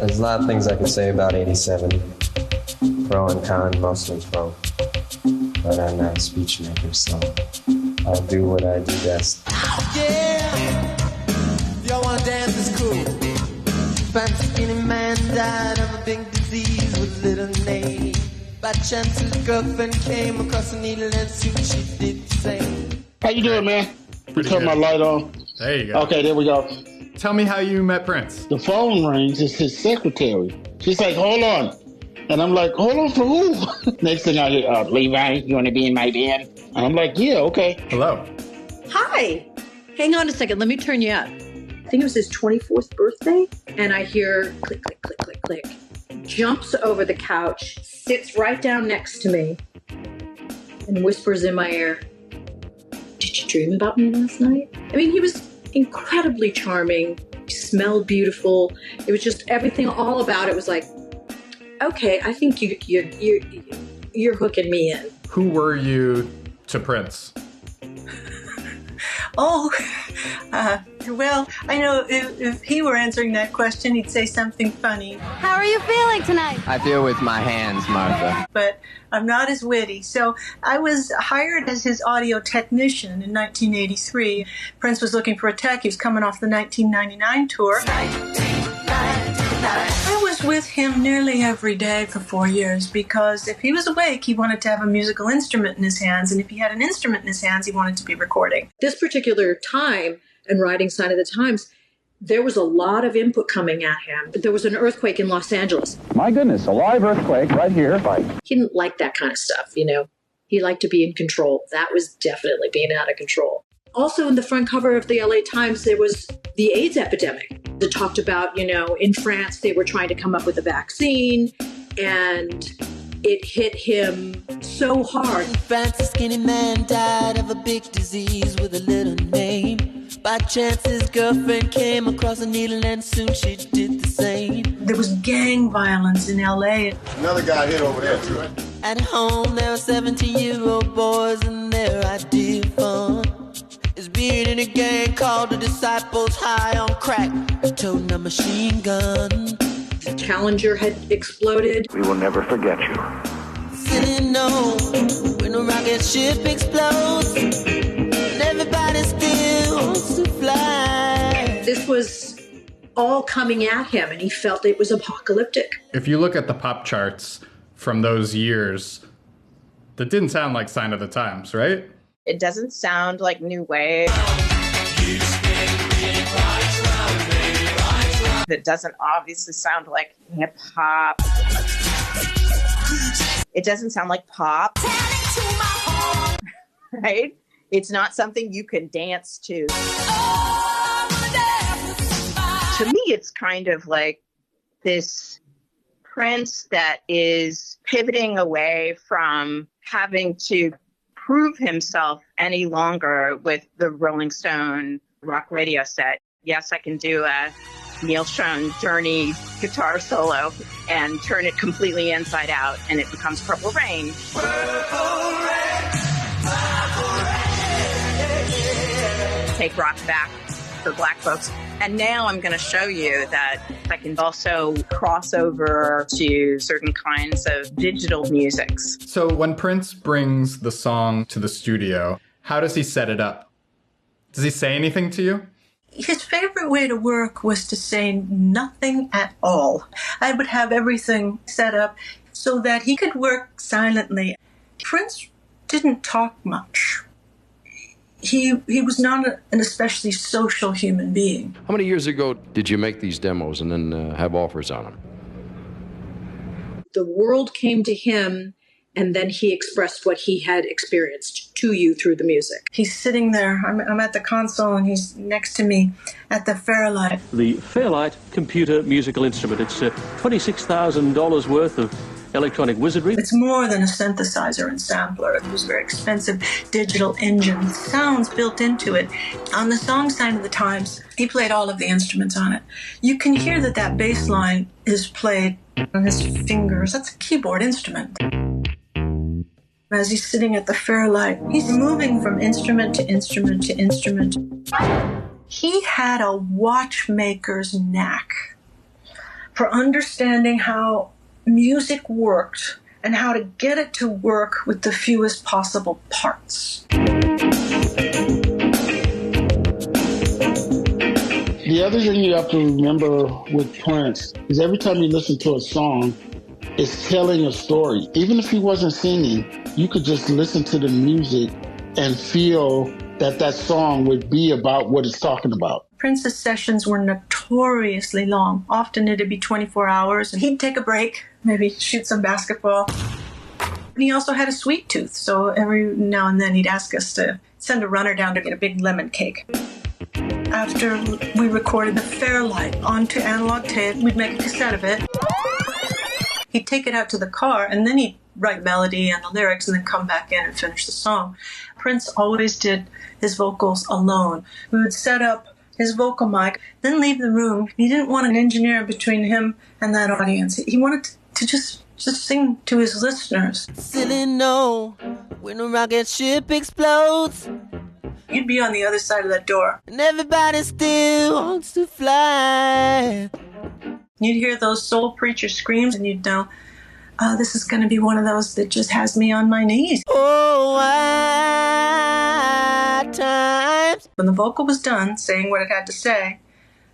There's a lot of things I can say about 87. Pro and con, mostly pro. But I'm not a speech maker, so I'll do what I do best. Yeah, y'all wanna dance is cool. Fat skinny man died of a big disease with little name. By chance his girlfriend came across a needle and soon she did the same. How you doing, man? You turn my light on. There you go. Okay, there we go. Tell me how you met Prince. The phone rings. It's his secretary. She's like, hold on. And I'm like, hold on for who? Next thing I hear, Levi, you want to be in my band? And I'm like, yeah, okay. Hello. Hi. Hang on a second. Let me turn you up. I think it was his 24th birthday. And I hear click, click, click, click, click. Jumps over the couch, sits right down next to me, and whispers in my ear, did you dream about me last night? I mean, he was incredibly charming. He smelled beautiful. It was just everything, all about it was like, okay, I think you're hooking me in. Who were you to Prince? Well, I know if he were answering that question, he'd say something funny. How are you feeling tonight? I feel with my hands, Martha. But I'm not as witty. So I was hired as his audio technician in 1983. Prince was looking for a tech. He was coming off the 1999 tour. I was with him nearly every day for 4 years because if he was awake, he wanted to have a musical instrument in his hands. And if he had an instrument in his hands, he wanted to be recording. This particular time and writing Sign of the Times, there was a lot of input coming at him. There was an earthquake in Los Angeles. My goodness, a live earthquake right here. He didn't like that kind of stuff, you know. He liked to be in control. That was definitely being out of control. Also, in the front cover of the LA Times, there was the AIDS epidemic. It talked about, you know, in France, they were trying to come up with a vaccine, and it hit him so hard. In France, a skinny man died of a big disease with a little name. By chance, his girlfriend came across a needle and soon she did the same. There was gang violence in LA. Another guy hit over there, too. At home, there were 17-year-old boys and their idea of fun is being in a gang called the Disciples, high on crack, toting a machine gun. Challenger had exploded. We will never forget you. Sitting on when a rocket ship explodes, and everybody still wants to fly. This was all coming at him, and he felt it was apocalyptic. If you look at the pop charts from those years, that didn't sound like Sign of the Times, right? It doesn't sound like new wave. It doesn't obviously sound like hip hop. It doesn't sound like pop. Right? It's not something you can dance to. To me, it's kind of like this Prince that is pivoting away from having to prove himself any longer with the Rolling Stone rock radio set. Yes, I can do a Neil Schon Journey guitar solo and turn it completely inside out, and it becomes Purple Rain. Purple Rain, Purple Rain. Take rock back for Black folks. And now I'm going to show you that I can also cross over to certain kinds of digital musics. So when Prince brings the song to the studio, how does he set it up? Does he say anything to you? His favorite way to work was to say nothing at all. I would have everything set up so that he could work silently. Prince didn't talk much. He was not an especially social human being. How many years ago did you make these demos and then have offers on them? The world came to him, and then he expressed what he had experienced to you through the music. He's sitting there. I'm at the console, and he's next to me at the Fairlight. The Fairlight computer musical instrument. It's $26,000 worth of electronic wizardry. It's more than a synthesizer and sampler. It was a very expensive digital engine. Sounds built into it. On the song Sign of the Times, he played all of the instruments on it. You can hear that bass line is played on his fingers. That's a keyboard instrument. As he's sitting at the Fairlight, he's moving from instrument to instrument to instrument. He had a watchmaker's knack for understanding how music worked and how to get it to work with the fewest possible parts. The other thing you have to remember with Prince is every time you listen to a song, it's telling a story. Even if he wasn't singing, you could just listen to the music and feel that that song would be about what it's talking about. Prince's sessions were notoriously long. Often it'd be 24 hours, and he'd take a break, maybe shoot some basketball. And he also had a sweet tooth, so every now and then he'd ask us to send a runner down to get a big lemon cake. After we recorded the Fairlight onto analog tape, we'd make a cassette of it. He'd take it out to the car, and then he'd write melody and the lyrics and then come back in and finish the song. Prince always did his vocals alone. We would set up his vocal mic, then leave the room. He didn't want an engineer between him and that audience. He wanted to just sing to his listeners. Silly no, when a rocket ship explodes, You'd be on the other side of that door. and everybody still wants to fly. You'd hear those soul preacher screams, and you'd know, oh, this is going to be one of those that just has me on my knees. Oh, at times. When the vocal was done, saying what it had to say,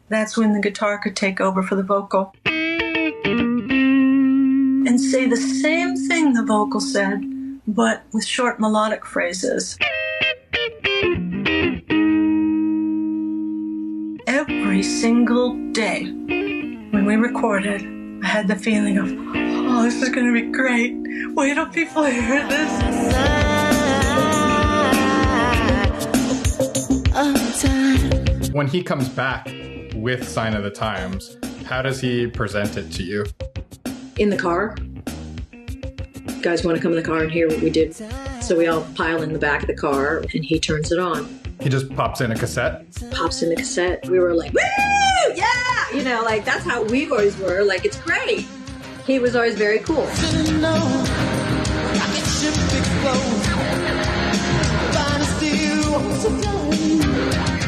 that's when the guitar could take over for the vocal. And say the same thing the vocal said, but with short melodic phrases. Every single day when we recorded, I had the feeling of, oh, this is going to be great. Wait till people hear this. When he comes back with Sign of the Times, how does he present it to you? In the car. You guys want to come in the car and hear what we did? So we all pile in the back of the car, and he turns it on. He just pops in a cassette? Pops in the cassette. We were like, woo! Yeah! You know, like, that's how we always were. Like, it's great. He was always very cool.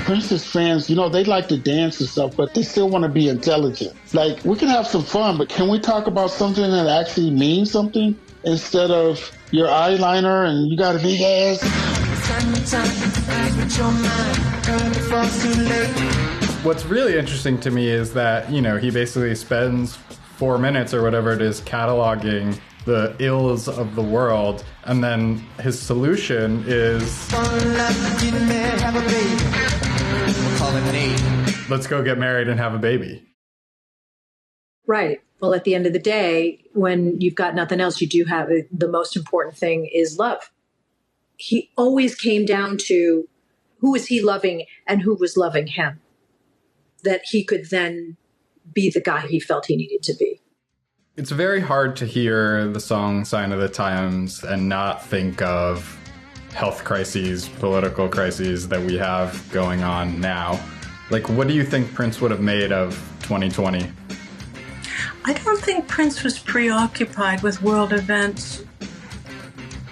Prince's fans, you know, they like to dance and stuff, but they still want to be intelligent. Like, we can have some fun, but can we talk about something that actually means something instead of your eyeliner and you got a big ass? What's really interesting to me is that, you know, he basically spends 4 minutes or whatever it is cataloging the ills of the world, and then his solution is let's go get married and have a baby. Right. Well, at the end of the day, when you've got nothing else, you do have the most important thing is love. He always came down to who was he loving and who was loving him, that he could then be the guy he felt he needed to be. It's very hard to hear the song Sign of the Times and not think of health crises, political crises that we have going on now. Like, what do you think Prince would have made of 2020? I don't think Prince was preoccupied with world events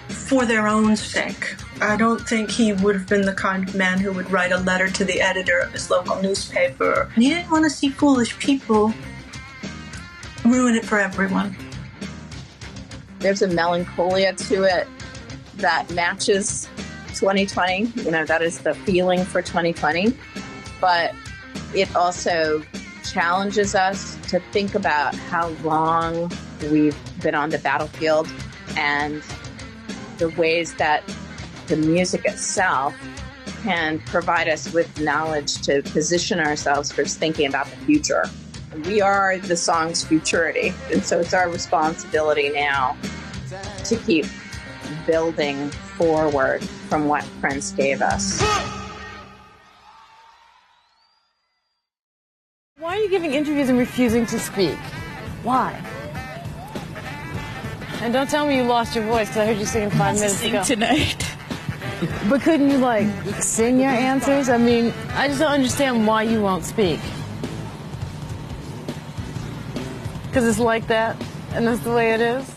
for their own sake. I don't think he would have been the kind of man who would write a letter to the editor of his local newspaper. And he didn't want to see foolish people ruin it for everyone. There's a melancholia to it that matches 2020. You know, that is the feeling for 2020. But it also challenges us to think about how long we've been on the battlefield and the ways that the music itself can provide us with knowledge to position ourselves for thinking about the future. We are the song's futurity, and so it's our responsibility now to keep building forward from what Prince gave us. Why are you giving interviews and refusing to speak? Why? And don't tell me you lost your voice, because I heard you singing 5 minutes ago. Tonight. But couldn't you, like, sing your answers? I mean, I just don't understand why you won't speak. Because it's like that, and that's the way it is?